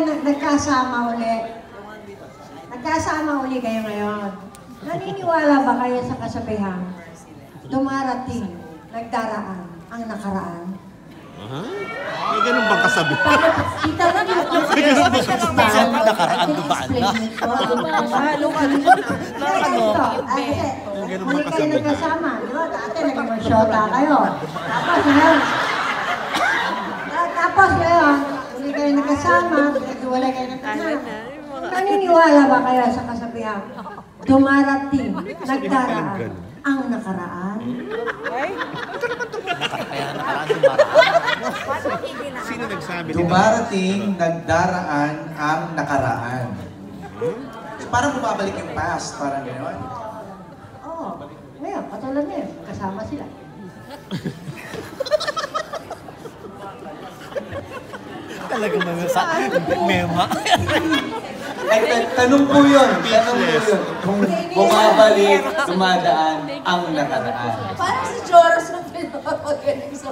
nagkasama uli. Nagkasama uli kayo ngayon. Naniniwala ba kayo sa kasabihan? Dumarating, nagdaraan, ang nakaraan. May ganun bang kasabi? Kita na yung nakaraan, dumaan na. Muli kayo nagkasama. Diba? Dati nagmasyota kayo. Tapos ngayon, muli kayo nagkasama, wala kayo nagkasama. Naniniwala ba kayo sa kasabihan? Dumarating, nagdaraan, ang nakaraan. Kaya nakaraan, dumaraan. Sino nagsabi? Dumarating, nagdaraan, ang nakaraan. Parang bumabalik yung past, parang gano'n. Oo. Ngayon, katulad ngayon, kasama sila. Talaga sa mema. Ay, tanong po yun. Tanong po yun. Kung bumabalik, dumadaan, ang nakaraan. Parang si Joros na pinapagaling sa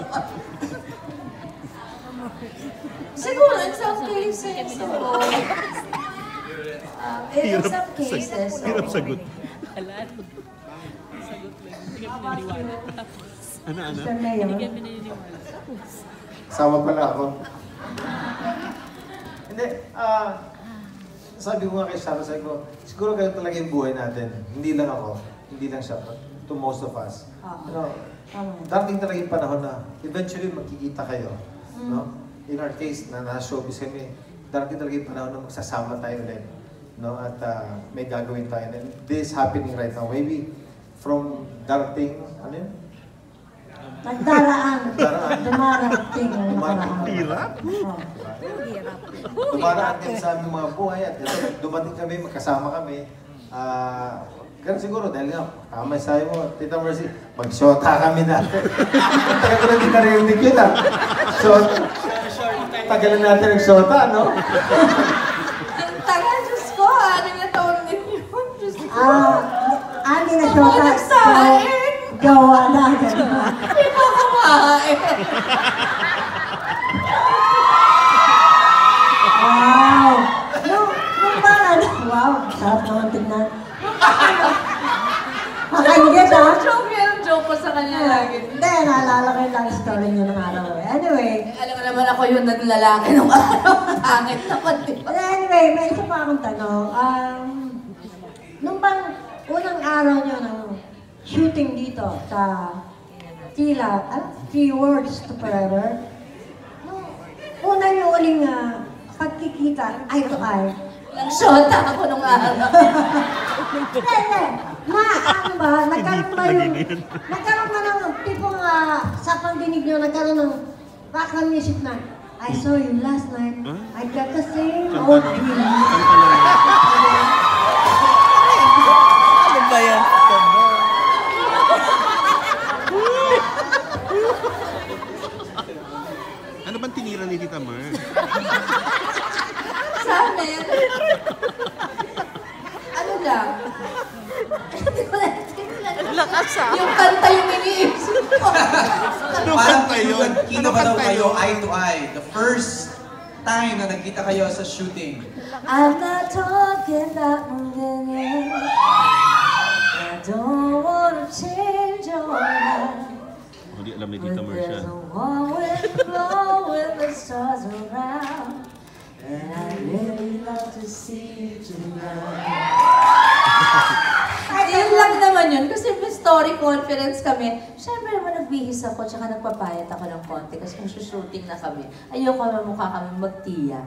siguro, in some cases, in some cases, Hirap sagot. Ano? Mr. Mayor. Sama pala ako. Hindi, sabi ko nga kay Sharon, sabi ko, siguro ganun talaga yung buhay natin. Hindi lang ako, hindi lang siya, but to most of us. Pero, darating talaga yung panahon na eventually magkikita kayo. No? In our case, na showbiz kami, darating talaga yung panahon na magsasama tayo ulit. No? At may gagawin tayo. And this is happening right now. Maybe from darating, ano yun? Nagdaraan. Dumarating. Hirap? Dumaraan din sa aming mga buhay at dumating kami, magkasama kami. Ganun siguro, dahil nga, tama sayo mo, Tita Mercy, mag-shota kami natin. Tagal ko na din narinig yun So, tagalan natin ang shota, no? yung tagal, Diyos ko, ano na taon din yun? Diyos ko. Hindi na shota. Nagsahin! Gawa na. Hindi mo kumain. Wow! Nung parang, wow, sarap naman tignan. Makainggit Joke ko sa kanya lagi. Hindi, naalala ko yung love story niyo ng araw. Anyway. Alam mo naman ako yung naglalaki ng araw. Pangit naman, di ba? Anyway, may isa pa akong tanong. Nung bang unang araw niyo ng shooting dito sa Tila, 3 Words to Forever, nung una niyo uling pagkikita, eye to eye, Nag-shota ako nung araw. Hindi. Ano ba? Nagkaroon ba yung... Nagkaroon ka ng tipong sa pandinig nyo, nagkaroon ng background music na I saw you last night. I got the same old dream. Ano ba yan? Ano bang tinira ni Tita Mar? Sa amin. Ano lang? Lakas Yung kanta yung iniisip ko. Anong kanta yun? Kino ba daw kayo eye to eye? The first time na nagkita kayo sa shooting. I'm not talking about moving. I don't wanna change your mind. Hindi alam ni Tita Mar siya. There's a warm wind blowing the stars around. And I really love to see you tonight. Yun lang naman yun, kasi may story conference kami. Siyempre naman nagbihis ako, tsaka nagpapayat ako ng konti kasi kung shooting na kami. Ayoko mamukha kami magtiya.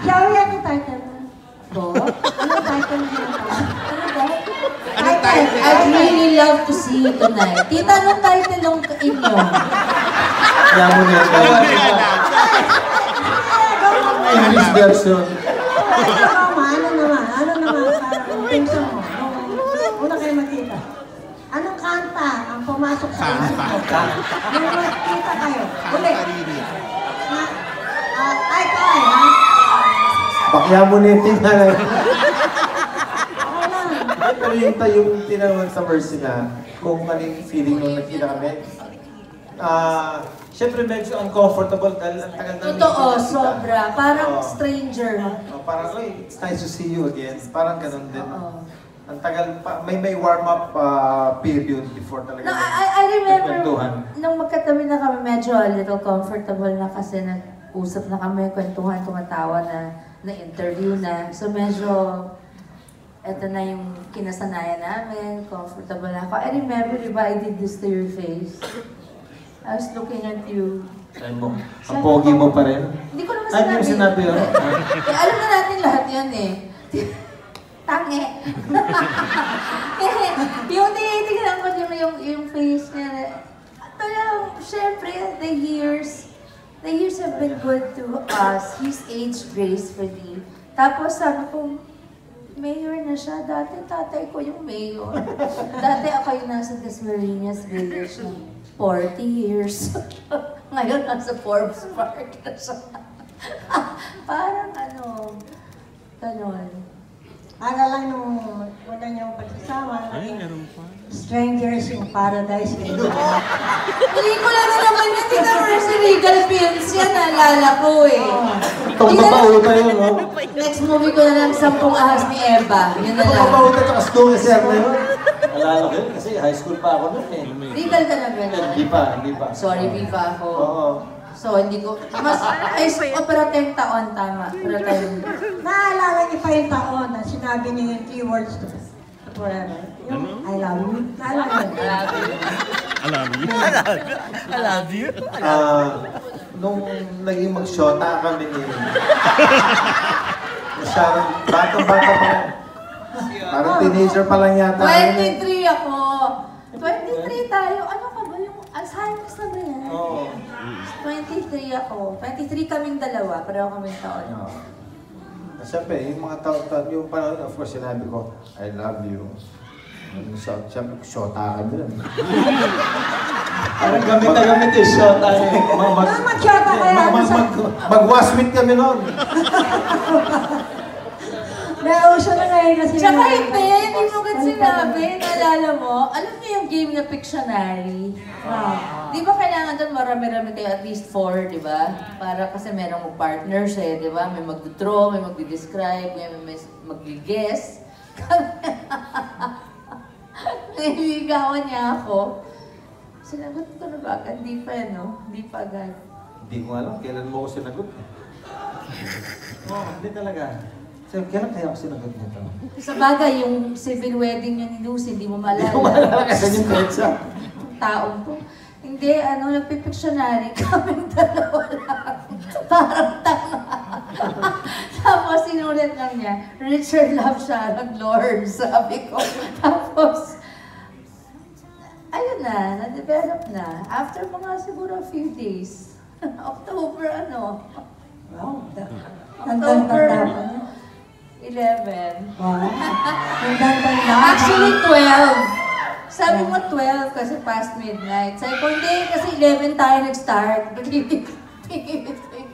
Sharon, ano title mo? Bo? Ano title mo? Ano ba? Anong title? I'd really love to see you tonight. Tita, anong title ng inyo? Kaya mo na yan. English version. Ano naman? Parang tenso mo. Una kayo magkita. Anong kanta ang pumasok sa isip mo? Nung magkita kayo. Ulit. Ay, kaya, ha? Bakya mo na yung tingnan. Okay lang. Pero yung tinanong sa Mercy na kung ano yung feeling nung nagkita kami, Siyempre medyo uncomfortable dahil ang tagal na Totoo, sobra. Parang stranger. parang, it's nice to see you again. Parang ganun din. Oo. Ang tagal pa, may warm-up period before talaga. No, I remember, kwentuhan. nung magkatabi na kami, medyo a little comfortable na kasi nag-usap na kami, kwentuhan, tumatawa na interview na. So medyo, eto na yung kinasanayan namin, comfortable na ako. I remember, di ba, I did this to your face. I was looking at you. Sabi mo, ang pogi mo pa rin. Hindi ko naman Ay, hindi mo sinabi yun. Alam na natin lahat yun eh. Tange. Yung tinitingnan ko yung face niya. Talagang, syempre, the years have been good to us. He's aged gracefully. Tapos sabi ko, mayor na siya. Dati tatay ko yung mayor. Dati ako yung nasa Dasmariñas Village ng 40 years. Ngayon nasa Forbes Park na siya. Parang ganon. Para lang nung una niyong pagsasama, Ay, meron pa. Strangers in Paradise. Pelikula na naman yun, Tita Mercy, Regal Films yan, naalala ko eh. Itong babauta yun, no? Next movie ko na lang, 10 Ahas ni Eva. Yun na Itong lang. babauta tsaka Snowy Sir na yun. Alala ko yun kasi high school pa ako nun eh. Regal ka na ba na? Hindi pa. Sorry, Viva ako. Oo. So, hindi ko, pero 10 taon, tama. Pero 10. Naalala niyo pa yung taon na sinabi niyo yung 3 words to forever. Yung I love you. Naalala niyo? Alam niyo? I love you. Nung naging mag-shota kami ni Sharon, bata-bata pa lang. Parang teenager pa lang yata. 23 ako. 23 tayo. Ano ka ba yung Alzheimer's na ba yan? Oo. 23 ako. 23 kaming dalawa. Pareho kaming taon. Siyempre, yung mga taon, yung panahon, of course, sinabi ko, I love you. Siyempre, shota kami lang. Parang gamit na gamit eh, shota. Mag-shota kaya. Mag-waswit kami noon. Nauso na ngayon kasi. Tsaka hindi mo agad sinabi, naalala mo, alam niyo yung game na Pictionary? Di ba kailangan doon marami-rami kayo, at least 4, di ba? Para kasi merong partners eh, di ba? May magdodraw, may magdi-describe, may magdi-guess. Nahiligawan niya ako. Sinagot ko na ba agad? Hindi pa, no? Hindi pa agad. Hindi ko alam, kailan mo ko sinagot. Hindi talaga. So, kailan kaya ako sinagot nito? Sa bagay, yung civil wedding niya ni Lucy, hindi mo malala. Hindi ko malala kasi yung petsa. Taong po. Hindi, nagpipictionary kaming dalawa lang. Parang tanga. Tapos sinulat lang niya, Richard Love Sharon Lord, sabi ko. Tapos, ayun na, na-develop na. After mga siguro a few days. October Wow. October Tanda-tanda pa niya. 11. Wow. Tanda-tanda. Actually, 12. Sabi mo 12 kasi past midnight. Sabi ko, hindi, kasi 11 tayo nag-start.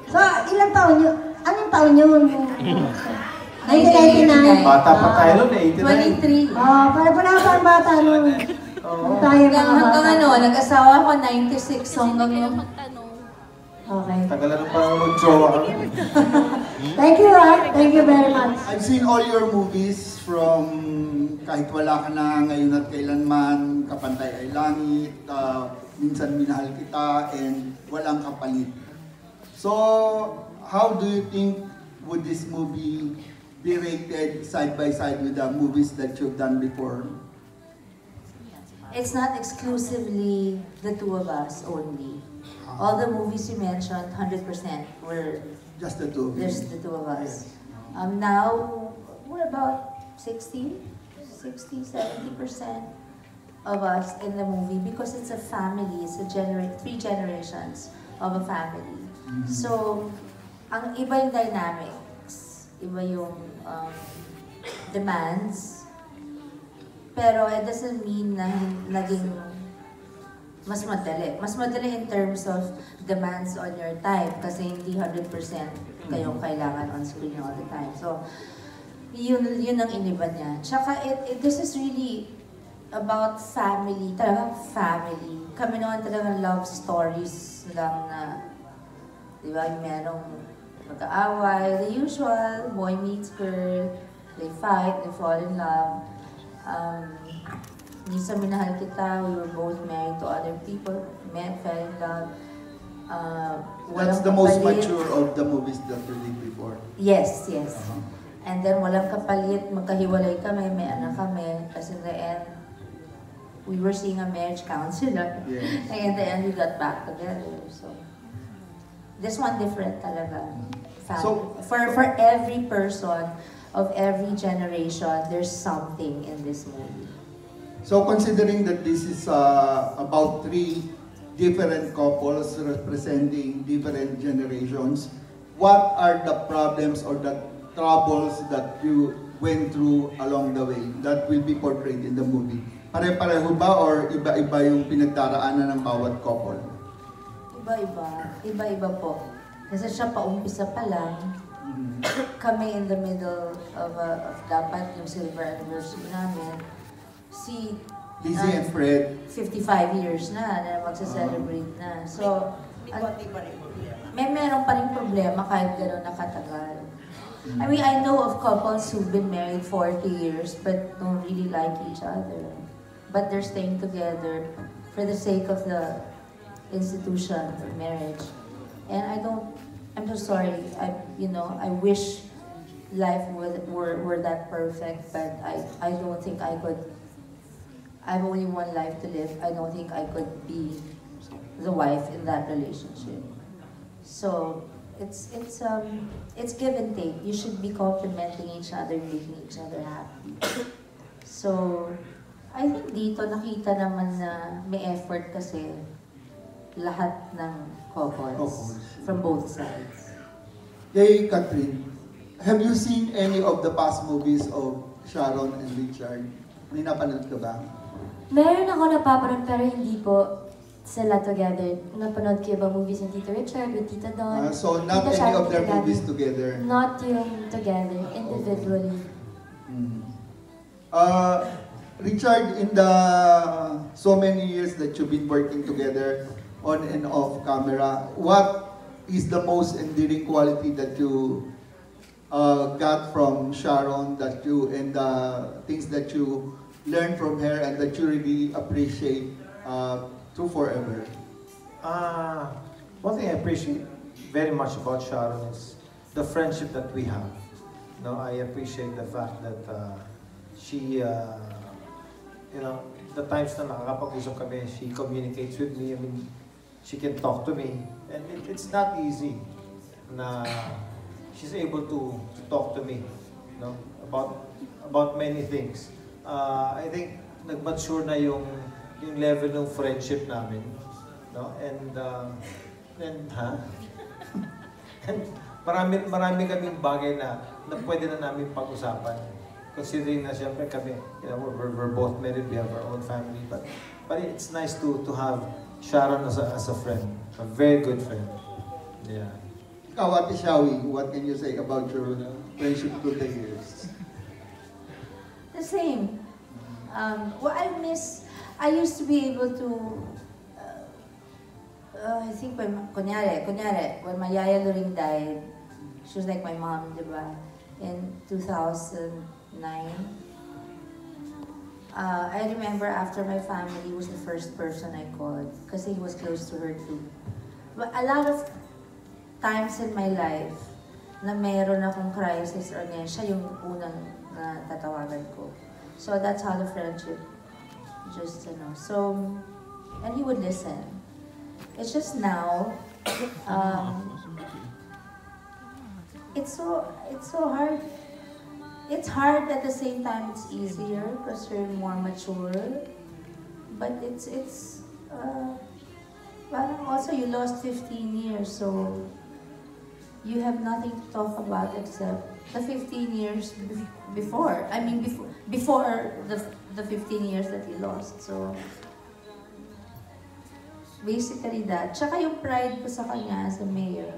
So, ilang taon niyo? Anong taon niyo? 1999. Bata pa tayo noon eh, 23. 89. Parang bata nun. Tayo Hanggang nag-asawa ko 96 hanggang yung... Okay. Tagalan pa naman mag-jowa kami. Thank you, Art. Thank you very much. I've seen all your movies from kahit wala ka na ngayon at kailanman, Kapantay ay Langit, Minsan Minahal Kita, and Walang Kapalit. So, how do you think would this movie be rated side by side with the movies that you've done before? It's not exclusively the two of us only. All the movies you mentioned, 100% were Just the two of you? there's the two of us. Now, we're about 60, 70% of us in the movie because it's a family, it's a 3 generations of a family. So, ang iba yung dynamics, iba yung demands, pero it doesn't mean na naging mas madali. Mas madali in terms of demands on your time kasi hindi 100% kayong kailangan on screen all the time. So, yun ang iniba niya. Tsaka, this is really about family, talagang family. Kami naman talagang love stories lang na, di ba, yung merong mag-aaway, the usual, boy meets girl, they fight, they fall in love. Minsan minahal kita, we were both married to other people, met, fell in love. That's the most mature of the movies that you did before. Yes, yes. And then walang kapalit, magkahiwalay kami, may anak kami, kasi in the end, we were seeing a marriage counselor. Yes. And in the end, we got back together. So, this one different talaga. So, for every person of every generation, there's something in this movie. So considering that this is about 3 different couples representing different generations, what are the problems or the troubles that you went through along the way that will be portrayed in the movie? Pare-pareho ba or iba-iba yung pinagdaraanan ng bawat couple? Iba-iba. Iba-iba po. Kasi siya paumpisa pa lang, kami in the middle of dapat yung silver anniversary namin. Si Lizzie and Fred. 55 years na magsa-celebrate na. So, meron pa rin problema kahit gano'n nakatagal. I mean, I know of couples who've been married 40 years but don't really like each other. But they're staying together for the sake of the institution of marriage. And I'm so sorry. I wish life were that perfect, but I don't think I could. I have only one life to live. I don't think I could be the wife in that relationship. So it's give and take. You should be complimenting each other, making each other happy. So I think dito nakita naman na may effort kasi lahat ng couples from both sides. Hey, Catherine, have you seen any of the past movies of Sharon and Richard? May napanood ka ba? Meron ako napapanood pero hindi po sila together. Napanood ko ibang movies ng Tito Richard with Tita Dawn. So not Tita any Sharon, of their Tita movies Gabby. together? Not yung together, individually. Richard, in the so many years that you've been working together on and off camera, what is the most endearing quality that you got from Sharon and the things that you learned from her and that you really appreciate to forever? One thing I appreciate very much about Sharon is the friendship that we have. No, I appreciate the fact that she, the times na nakakapag-usap kami, she communicates with me. I mean, she can talk to me, and it's not easy na she's able to talk to me, about many things. I think nag-mature na yung level ng friendship namin, no? And marami kaming bagay na pwede na namin pag-usapan. Considering na siyempre kami, we're both married, we have our own family, but it's nice to have Sharon as a friend, a very good friend. Yeah. Ikaw, Ate Shawi, what can you say about your friendship through the years? The same. What I used to be able to, I think when, kunyari, when my Yaya Luring died, she was like my mom, diba? In 2009. I remember after my family was the first person I called kasi he was close to her too. But a lot of times in my life na meron akong crisis or ganyan, siya yung unang na tatawagan ko. So that's how the friendship just, so, and he would listen. It's just now, it's so hard. It's hard at the same time. It's easier because you're more mature. But parang also you lost 15 years, so you have nothing to talk about except the 15 years before. I mean, before the 15 years that you lost. So basically that. Tsaka yung pride ko sa kanya as a mayor.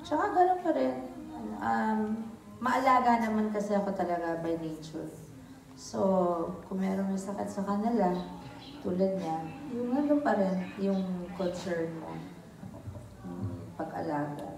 Tsaka ganun pa rin. Maalaga naman kasi ako talaga by nature. So, kung meron may sakit sa kanila, tulad niya, yung ano pa rin, yung concern mo, yung pag-alaga.